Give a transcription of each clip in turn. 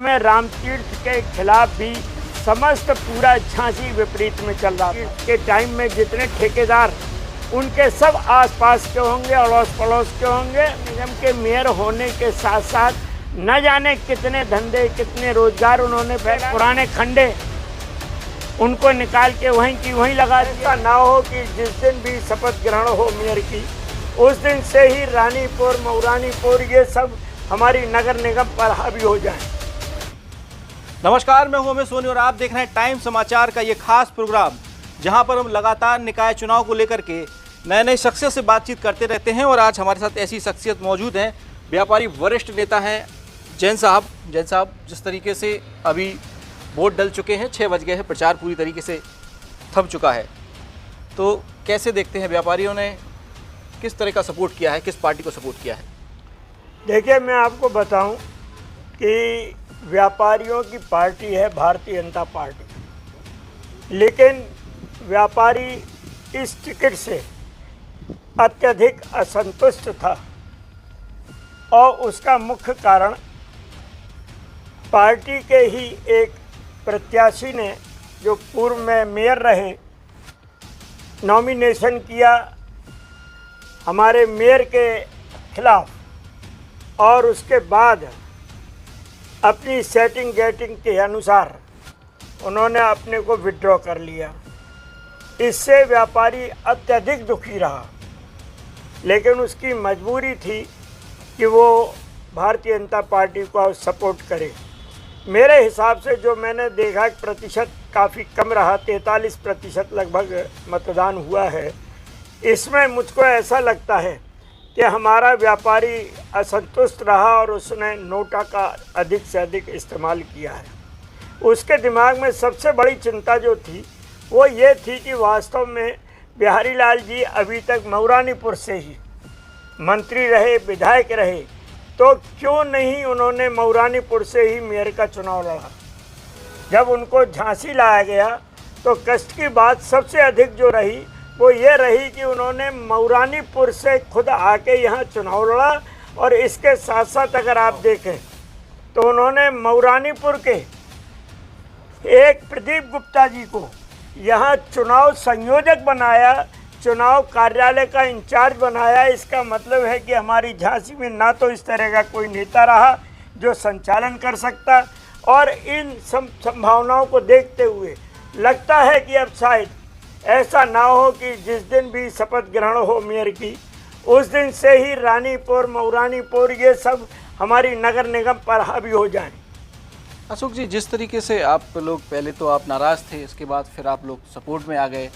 में रामतीर्थ के खिलाफ भी समस्त पूरा झांसी विपरीत में चल रहा था। के टाइम में जितने ठेकेदार उनके सब आसपास के होंगे, अड़ोस पड़ोस के होंगे। निगम के मेयर होने के साथ साथ न जाने कितने धंधे कितने रोजगार उन्होंने पुराने खंडे उनको निकाल के वहीं की वहीं लगा दिया। ना हो कि जिस दिन भी शपथ ग्रहण हो मेयर की उस दिन से ही रानीपुर मऊरानीपुर ये सब हमारी नगर निगम पर हावी हो जाए। नमस्कार, मैं हूं अमित सोनी और आप देख रहे हैं टाइम समाचार का ये खास प्रोग्राम, जहां पर हम लगातार निकाय चुनाव को लेकर के नए नए शख्सियत से बातचीत करते रहते हैं। और आज हमारे साथ ऐसी शख्सियत मौजूद हैं, व्यापारी वरिष्ठ नेता हैं जैन साहब। जैन साहब, जिस तरीके से अभी वोट डल चुके हैं, 6 बज गए हैं, प्रचार पूरी तरीके से थम चुका है, तो कैसे देखते हैं व्यापारियों ने किस तरह का सपोर्ट किया है, किस पार्टी को सपोर्ट किया है? देखिए, मैं आपको बताऊं कि व्यापारियों की पार्टी है भारतीय जनता पार्टी, लेकिन व्यापारी इस टिकट से अत्यधिक असंतुष्ट था और उसका मुख्य कारण पार्टी के ही एक प्रत्याशी ने, जो पूर्व में मेयर रहे, नॉमिनेशन किया हमारे मेयर के खिलाफ और उसके बाद अपनी सेटिंग गेटिंग के अनुसार उन्होंने अपने को विड्रॉ कर लिया। इससे व्यापारी अत्यधिक दुखी रहा, लेकिन उसकी मजबूरी थी कि वो भारतीय जनता पार्टी को सपोर्ट करे। मेरे हिसाब से जो मैंने देखा प्रतिशत काफ़ी कम रहा, 43% लगभग मतदान हुआ है। इसमें मुझको ऐसा लगता है कि हमारा व्यापारी असंतुष्ट रहा और उसने नोटा का अधिक से अधिक इस्तेमाल किया है। उसके दिमाग में सबसे बड़ी चिंता जो थी वो ये थी कि वास्तव में बिहारी लाल जी अभी तक मऊरानीपुर से ही मंत्री रहे, विधायक रहे, तो क्यों नहीं उन्होंने मऊरानीपुर से ही मेयर का चुनाव लड़ा। जब उनको झांसी लाया गया तो कष्ट की बात सबसे अधिक जो रही वो ये रही कि उन्होंने मऊरानीपुर से खुद आके यहाँ चुनाव लड़ा। और इसके साथ साथ अगर आप देखें तो उन्होंने मऊरानीपुर के एक प्रदीप गुप्ता जी को यहाँ चुनाव संयोजक बनाया, चुनाव कार्यालय का इंचार्ज बनाया। इसका मतलब है कि हमारी झांसी में ना तो इस तरह का कोई नेता रहा जो संचालन कर सकता, और इन संभावनाओं को देखते हुए लगता है कि अब शायद ऐसा ना हो कि जिस दिन भी शपथ ग्रहण हो मेयर की उस दिन से ही रानीपुर मऊरानीपुर ये सब हमारी नगर निगम पर हावी हो जाएं। अशोक जी, जिस तरीके से आप लोग पहले तो आप नाराज़ थे, इसके बाद फिर आप लोग सपोर्ट में आ गए,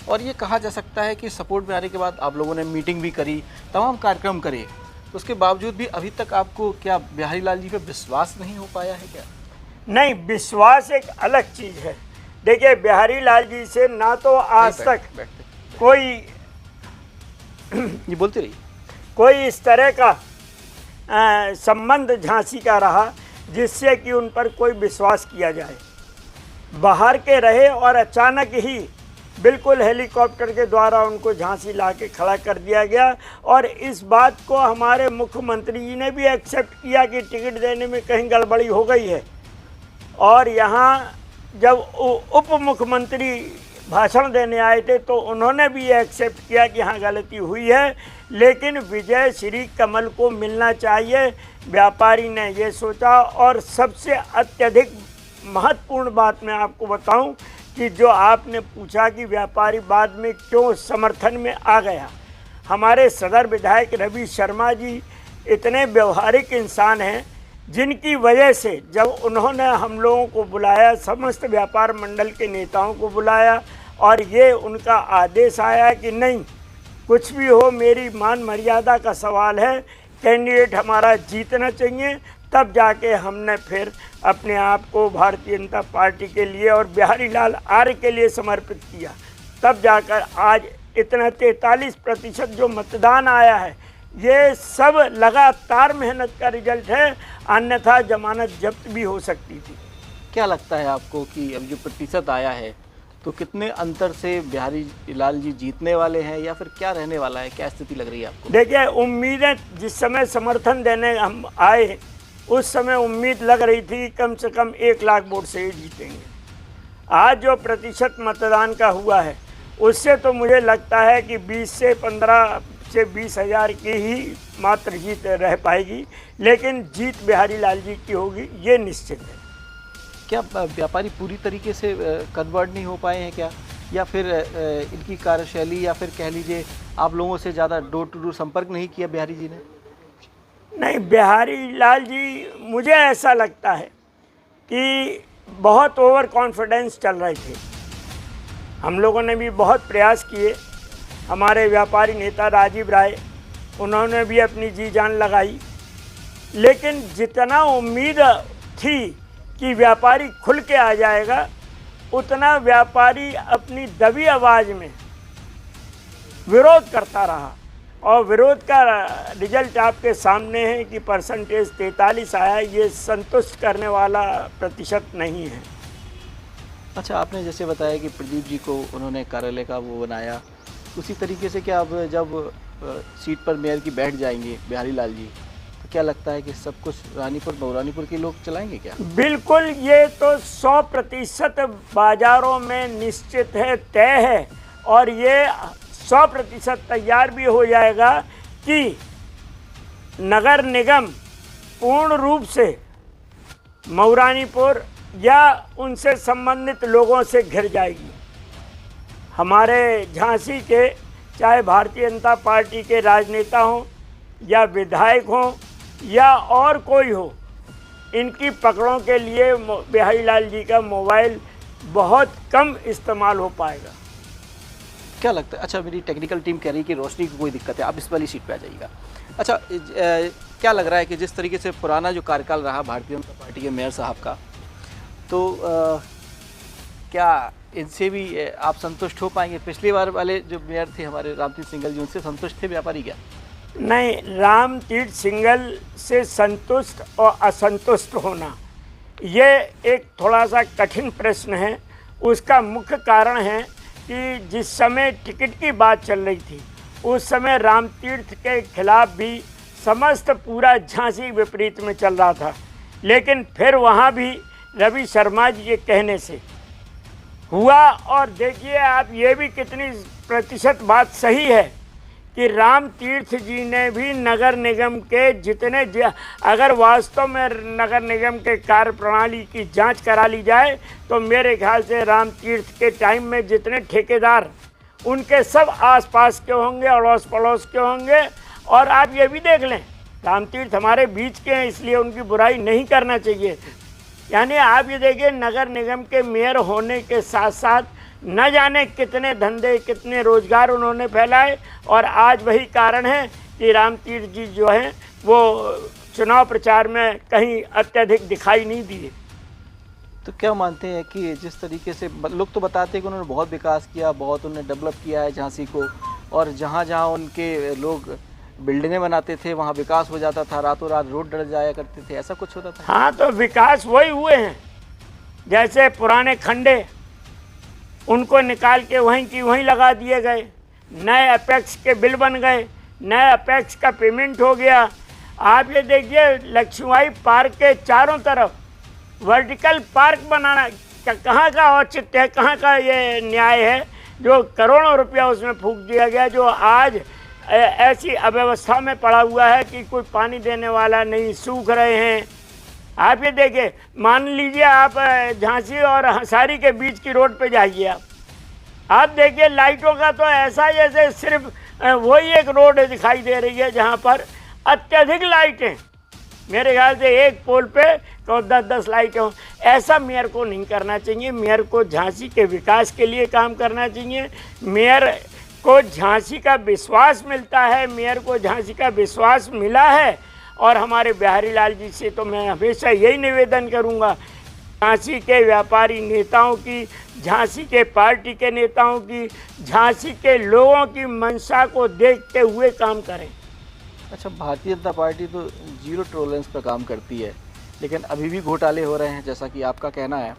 और ये कहा जा सकता है कि सपोर्ट में आने के बाद आप लोगों ने मीटिंग भी करी, तमाम कार्यक्रम करे, तो उसके बावजूद भी अभी तक आपको क्या बिहारी लाल जी पे विश्वास नहीं हो पाया है क्या? नहीं, विश्वास एक अलग चीज़ है। देखिए, बिहारी लाल जी से ना तो आज तक कोई ये बोलते रहिए, कोई इस तरह का संबंध झांसी का रहा जिससे कि उन पर कोई विश्वास किया जाए। बाहर के रहे और अचानक ही बिल्कुल हेलीकॉप्टर के द्वारा उनको झांसी ला के खड़ा कर दिया गया। और इस बात को हमारे मुख्यमंत्री जी ने भी एक्सेप्ट किया कि टिकट देने में कहीं गड़बड़ी हो गई है। और यहाँ जब उप मुख्यमंत्री भाषण देने आए थे तो उन्होंने भी ये एक्सेप्ट किया कि हाँ गलती हुई है, लेकिन विजय श्री कमल को मिलना चाहिए, व्यापारी ने ये सोचा। और सबसे अत्यधिक महत्वपूर्ण बात मैं आपको बताऊं कि जो आपने पूछा कि व्यापारी बाद में क्यों समर्थन में आ गया, हमारे सदर विधायक रवि शर्मा जी इतने व्यवहारिक इंसान हैं जिनकी वजह से जब उन्होंने हम लोगों को बुलाया, समस्त व्यापार मंडल के नेताओं को बुलाया, और ये उनका आदेश आया कि नहीं, कुछ भी हो मेरी मान मर्यादा का सवाल है, कैंडिडेट हमारा जीतना चाहिए, तब जाके हमने फिर अपने आप को भारतीय जनता पार्टी के लिए और बिहारी लाल आर्य के लिए समर्पित किया। तब जाकर आज इतना 43% जो मतदान आया है, ये सब लगातार मेहनत का रिजल्ट है, अन्यथा जमानत जब्त भी हो सकती थी। क्या लगता है आपको कि अब जो प्रतिशत आया है तो कितने अंतर से बिहारी लाल जी जीतने वाले हैं, या फिर क्या रहने वाला है, क्या स्थिति लग रही है आपको? देखिए, उम्मीदें जिस समय समर्थन देने हम आए उस समय उम्मीद लग रही थी कम से कम 1 लाख वोट से ही जीतेंगे। आज जो प्रतिशत मतदान का हुआ है उससे तो मुझे लगता है कि 20 से 15 से 20 हज़ार की ही मात्र जीत रह पाएगी, लेकिन जीत बिहारी लाल जी की होगी, ये निश्चित है। क्या व्यापारी पूरी तरीके से कन्वर्ट नहीं हो पाए हैं क्या, या फिर इनकी कार्यशैली, या फिर कह लीजिए आप लोगों से ज़्यादा डोर टू डोर संपर्क नहीं किया बिहारी जी ने? नहीं, बिहारी लाल जी, मुझे ऐसा लगता है कि बहुत ओवर कॉन्फिडेंस चल रहे थे। हम लोगों ने भी बहुत प्रयास किए, हमारे व्यापारी नेता राजीव राय, उन्होंने भी अपनी जी जान लगाई, लेकिन जितना उम्मीद थी कि व्यापारी खुल के आ जाएगा, उतना व्यापारी अपनी दबी आवाज़ में विरोध करता रहा। और विरोध का रिजल्ट आपके सामने है कि परसेंटेज 43 आया। ये संतुष्ट करने वाला प्रतिशत नहीं है। अच्छा, आपने जैसे बताया कि प्रदीप जी को उन्होंने कार्यालय का वो बनाया, उसी तरीके से क्या अब जब सीट पर मेयर की बैठ जाएंगे बिहारी लाल जी, तो क्या लगता है कि सब कुछ रानीपुर मऊरानीपुर के लोग चलाएंगे क्या? बिल्कुल, ये तो 100% बाज़ारों में निश्चित है, तय है, और ये 100% तैयार भी हो जाएगा कि नगर निगम पूर्ण रूप से मऊरानीपुर या उनसे संबंधित लोगों से घिर जाएगी। हमारे झांसी के चाहे भारतीय जनता पार्टी के राजनेता हों या विधायक हों या और कोई हो, इनकी पकड़ों के लिए बिहारी लाल जी का मोबाइल बहुत कम इस्तेमाल हो पाएगा। क्या लगता है? अच्छा, मेरी टेक्निकल टीम कह रही है कि रोशनी की कोई दिक्कत है, आप इस वाली सीट पे आ जाइएगा। अच्छा, क्या लग रहा है कि जिस तरीके से पुराना जो कार्यकाल रहा भारतीय जनता पार्टी के मेयर साहब का, तो क्या इनसे भी आप संतुष्ट हो पाएंगे? पिछली बार वाले जो मेयर थे हमारे रामतीर्थ सिंघल जी, उनसे संतुष्ट थे व्यापारी क्या? नहीं, रामतीर्थ सिंघल से संतुष्ट और असंतुष्ट होना ये एक थोड़ा सा कठिन प्रश्न है। उसका मुख्य कारण है कि जिस समय टिकट की बात चल रही थी, उस समय रामतीर्थ के खिलाफ भी समस्त पूरा झांसी विपरीत में चल रहा था, लेकिन फिर वहाँ भी रवि शर्मा जी के कहने से हुआ। और देखिए आप, ये भी कितनी प्रतिशत बात सही है कि रामतीर्थ जी ने भी नगर निगम के जितने अगर वास्तव में नगर निगम के कार्य प्रणाली की जांच करा ली जाए तो मेरे ख्याल से रामतीर्थ के टाइम में जितने ठेकेदार उनके सब आसपास के होंगे, अड़ोस पड़ोस के होंगे। और आप ये भी देख लें, रामतीर्थ हमारे बीच के हैं, इसलिए उनकी बुराई नहीं करना चाहिए। यानी आप ये देखिए, नगर निगम के मेयर होने के साथ साथ न जाने कितने धंधे, कितने रोजगार उन्होंने फैलाए, और आज वही कारण है कि रामतीर्थ जी जो हैं वो चुनाव प्रचार में कहीं अत्यधिक दिखाई नहीं दिए। तो क्या मानते हैं कि जिस तरीके से लोग तो बताते हैं कि उन्होंने बहुत विकास किया, बहुत उन्होंने डेवलप किया है झांसी को, और जहाँ जहाँ उनके लोग बिल्डिंगें बनाते थे वहाँ विकास हो जाता था, रातों रात रोड डल जाया करते थे, ऐसा कुछ होता था? हाँ, तो विकास वही हुए हैं। जैसे पुराने खंडे, उनको निकाल के वहीं की वहीं लगा दिए गए, नए अपेक्स के बिल बन गए, नए अपेक्स का पेमेंट हो गया। आप ये देखिए, लक्ष्मीबाई पार्क के चारों तरफ वर्टिकल पार्क बनाना कहाँ का औचित्य है, कहाँ का ये न्याय है, जो करोड़ों रुपया उसमें फूंक दिया गया, जो आज ऐसी अव्यवस्था में पड़ा हुआ है कि कोई पानी देने वाला नहीं, सूख रहे हैं। आप ये देखिए, मान लीजिए आप झांसी और हंसारी के बीच की रोड पे जाइए, आप देखिए लाइटों का तो ऐसा जैसे सिर्फ वही एक रोड दिखाई दे रही है जहाँ पर अत्यधिक लाइटें, मेरे ख्याल से एक पोल पे तो 10-10 लाइटें हों। ऐसा मेयर को नहीं करना चाहिए। मेयर को झांसी के विकास के लिए काम करना चाहिए। मेयर को झांसी का विश्वास मिलता है, मेयर को झांसी का विश्वास मिला है। और हमारे बिहारी लाल जी से तो मैं हमेशा यही निवेदन करूंगा, झांसी के व्यापारी नेताओं की, झांसी के पार्टी के नेताओं की, झांसी के लोगों की मंशा को देखते हुए काम करें। अच्छा, भारतीय जनता पार्टी तो जीरो टॉलरेंस पर काम करती है, लेकिन अभी भी घोटाले हो रहे हैं जैसा कि आपका कहना है।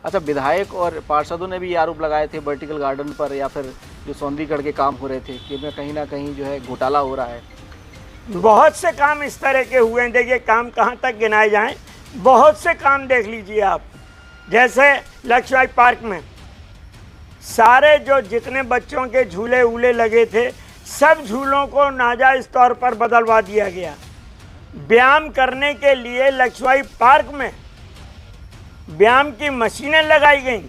अच्छा, विधायक और पार्षदों ने भी आरोप लगाए थे वर्टिकल गार्डन पर, या फिर जो सौंदर्यीकरण के काम हो रहे थे, कि में कहीं ना कहीं जो है घोटाला हो रहा है। बहुत से काम इस तरह के हुए हैं। देखिए काम कहाँ तक गिनाए जाएं, बहुत से काम देख लीजिए आप। जैसे लक्ष्मीबाई पार्क में सारे जो जितने बच्चों के झूले वूले लगे थे, सब झूलों को नाजायज़ तौर पर बदलवा दिया गया। व्यायाम करने के लिए लक्ष्मीबाई पार्क में व्यायाम की मशीनें लगाई गईं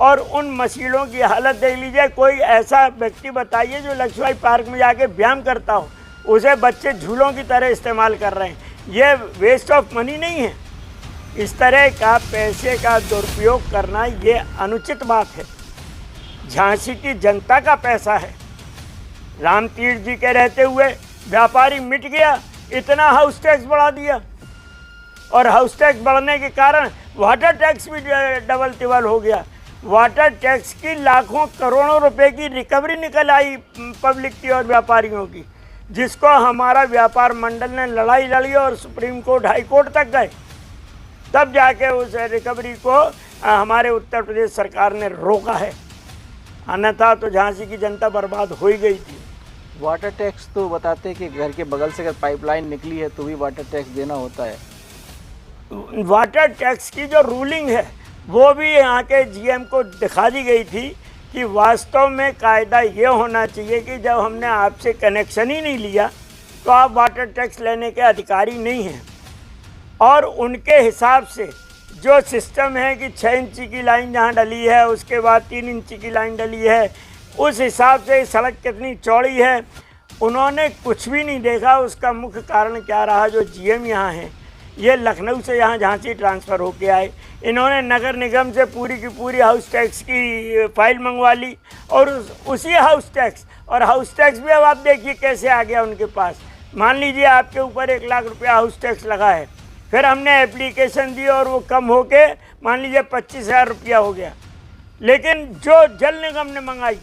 और उन मशीनों की हालत देख लीजिए। कोई ऐसा व्यक्ति बताइए जो लक्ष्मीबाई पार्क में जाके व्यायाम करता हो, उसे बच्चे झूलों की तरह इस्तेमाल कर रहे हैं। ये वेस्ट ऑफ मनी नहीं है? इस तरह का पैसे का दुरुपयोग करना ये अनुचित बात है। झांसी की जनता का पैसा है। रामतीर्थ जी के रहते हुए व्यापारी मिट गया, इतना हाउस टैक्स बढ़ा दिया और हाउस टैक्स बढ़ने के कारण वाटर टैक्स भी डबल टिबल हो गया। वाटर टैक्स की लाखों करोड़ों रुपए की रिकवरी निकल आई पब्लिक की और व्यापारियों की, जिसको हमारा व्यापार मंडल ने लड़ाई लड़ी और सुप्रीम कोर्ट हाई कोर्ट तक गए, तब जाके उस रिकवरी को हमारे उत्तर प्रदेश सरकार ने रोका है। अन्यथा तो झांसी की जनता बर्बाद हो ही गई थी। वाटर टैक्स तो बताते हैं कि घर के बगल से अगर पाइपलाइन निकली है तो भी वाटर टैक्स देना होता है। वाटर टैक्स की जो रूलिंग है वो भी यहाँ के जीएम को दिखा दी गई थी कि वास्तव में कायदा ये होना चाहिए कि जब हमने आपसे कनेक्शन ही नहीं लिया तो आप वाटर टैक्स लेने के अधिकारी नहीं हैं। और उनके हिसाब से जो सिस्टम है कि 6 इंची की लाइन जहाँ डली है, उसके बाद 3 इंची की लाइन डली है, उस हिसाब से सड़क कितनी चौड़ी है, उन्होंने कुछ भी नहीं देखा। उसका मुख्य कारण क्या रहा, जो जीएम यहाँ हैं ये लखनऊ से यहाँ झांसी ट्रांसफ़र होके आए। इन्होंने नगर निगम से पूरी की पूरी हाउस टैक्स की फाइल मंगवा ली और उसी हाउस टैक्स भी अब आप देखिए कैसे आ गया उनके पास। मान लीजिए आपके ऊपर 1 लाख रुपया हाउस टैक्स लगा है, फिर हमने एप्लीकेशन दी और वो कम होके मान लीजिए 25,000 रुपया हो गया, लेकिन जो जल निगम ने मंगाई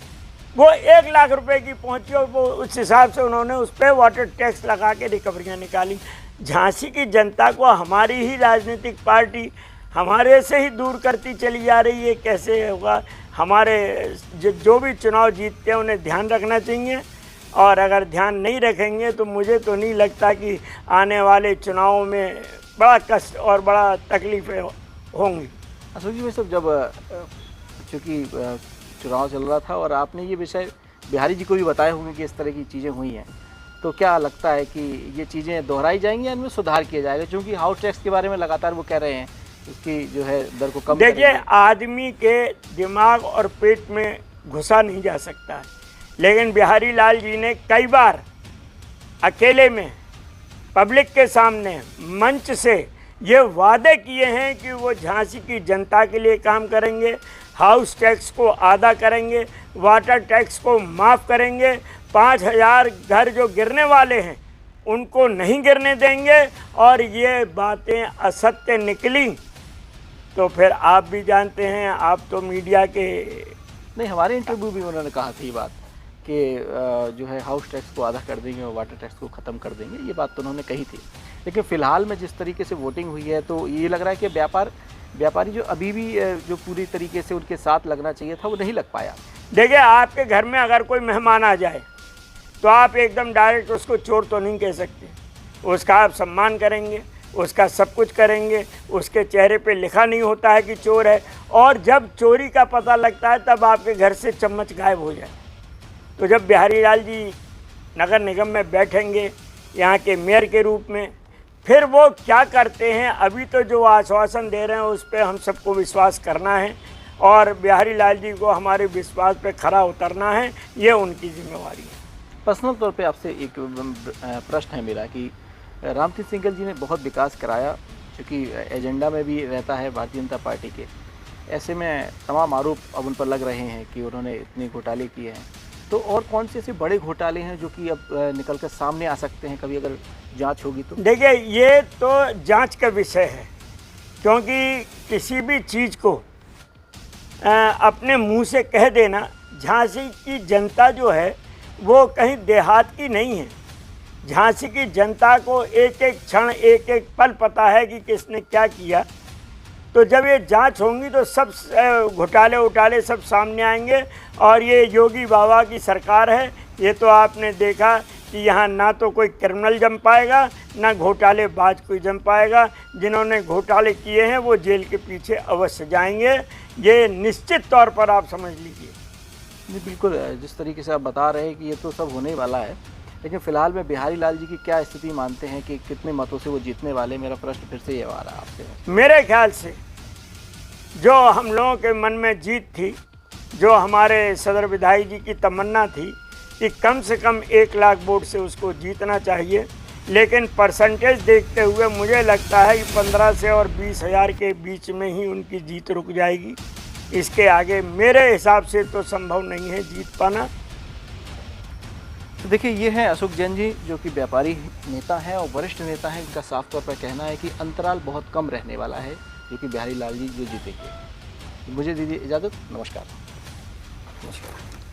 वो 1 लाख रुपए की पहुंची और वो उस हिसाब से उन्होंने उस पर वाटर टैक्स लगा के रिकवरियाँ निकाली। झांसी की जनता को हमारी ही राजनीतिक पार्टी हमारे से ही दूर करती चली जा रही है। कैसे होगा? हमारे जो भी चुनाव जीतते हैं उन्हें ध्यान रखना चाहिए, और अगर ध्यान नहीं रखेंगे तो मुझे तो नहीं लगता कि आने वाले चुनावों में बड़ा कष्ट और बड़ा तकलीफ़ें होंगी। अशोक जी, सब जब चूँकि चुनाव चल रहा था और आपने ये विषय बिहारी जी को भी बताए होंगे कि इस तरह की चीज़ें हुई हैं, तो क्या लगता है कि ये चीज़ें दोहराई जाएंगी या इनमें सुधार किया जाएगा? क्योंकि हाउस टैक्स के बारे में लगातार वो कह रहे हैं उसकी जो है दर को कम। देखिए, आदमी के दिमाग और पेट में घुसा नहीं जा सकता है, लेकिन बिहारी लाल जी ने कई बार अकेले में पब्लिक के सामने मंच से ये वादे किए हैं कि वो झांसी की जनता के लिए काम करेंगे, हाउस टैक्स को आधा करेंगे, वाटर टैक्स को माफ़ करेंगे, 5,000 घर जो गिरने वाले हैं उनको नहीं गिरने देंगे। और ये बातें असत्य निकली तो फिर आप भी जानते हैं, आप तो मीडिया के नहीं, हमारे इंटरव्यू भी उन्होंने कहा थी बात कि जो है हाउस टैक्स को आधा कर देंगे और वाटर टैक्स को ख़त्म कर देंगे, ये बात तो उन्होंने कही थी। लेकिन फ़िलहाल में जिस तरीके से वोटिंग हुई है तो ये लग रहा है कि व्यापारी जो अभी भी जो पूरी तरीके से उनके साथ लगना चाहिए था वो नहीं लग पाया। देखिए, आपके घर में अगर कोई मेहमान आ जाए तो आप एकदम डायरेक्ट उसको चोर तो नहीं कह सकते। उसका आप सम्मान करेंगे, उसका सब कुछ करेंगे, उसके चेहरे पे लिखा नहीं होता है कि चोर है, और जब चोरी का पता लगता है तब आपके घर से चम्मच गायब हो जाए। तो जब बिहारी लाल जी नगर निगम में बैठेंगे यहाँ के मेयर के रूप में, फिर वो क्या करते हैं, अभी तो जो आश्वासन दे रहे हैं उस पर हम सबको विश्वास करना है और बिहारी लाल जी को हमारे विश्वास पे खरा उतरना है, ये उनकी जिम्मेवारी है। पर्सनल तौर पे आपसे एक प्रश्न है मेरा कि रामतीर्थ सिंघल जी ने बहुत विकास कराया, क्योंकि एजेंडा में भी रहता है भारतीय जनता पार्टी के। ऐसे में तमाम आरोप अब उन पर लग रहे हैं कि उन्होंने इतने घोटाले किए हैं, तो और कौन से ऐसे बड़े घोटाले हैं जो कि अब निकल कर सामने आ सकते हैं कभी अगर जांच होगी तो? देखिए, ये तो जांच का विषय है, क्योंकि किसी भी चीज़ को अपने मुंह से कह देना, झांसी की जनता जो है वो कहीं देहात की नहीं है। झांसी की जनता को एक एक क्षण एक एक पल पता है कि किसने क्या किया। तो जब ये जांच होंगी तो सब घोटाले उटाले सब सामने आएंगे। और ये योगी बाबा की सरकार है, ये तो आपने देखा कि यहाँ ना तो कोई क्रिमिनल जम पाएगा, ना घोटालेबाज कोई जम पाएगा। जिन्होंने घोटाले किए हैं वो जेल के पीछे अवश्य जाएंगे, ये निश्चित तौर पर आप समझ लीजिए। जी बिल्कुल, जिस तरीके से आप बता रहे हैं कि ये तो सब होने वाला है, लेकिन फिलहाल में बिहारी लाल जी की क्या स्थिति मानते हैं कि कितने मतों से वो जीतने वाले? मेरा प्रश्न फिर से ये आ रहा है आपसे। मेरे ख्याल से जो हम लोगों के मन में जीत थी, जो हमारे सदर विधायक जी की तमन्ना थी कि कम से कम 1 लाख वोट से उसको जीतना चाहिए, लेकिन परसेंटेज देखते हुए मुझे लगता है कि 15 से और 20,000 के बीच में ही उनकी जीत रुक जाएगी। इसके आगे मेरे हिसाब से तो संभव नहीं है जीत पाना। तो देखिए, ये हैं अशोक जैन जी, जो कि व्यापारी नेता हैं और वरिष्ठ नेता हैं। इनका साफ तौर पर कहना है कि अंतराल बहुत कम रहने वाला है, क्योंकि बिहारी लाल जी जो जीतेंगे। मुझे दीजिए इजाज़त, नमस्कार। नमस्कार।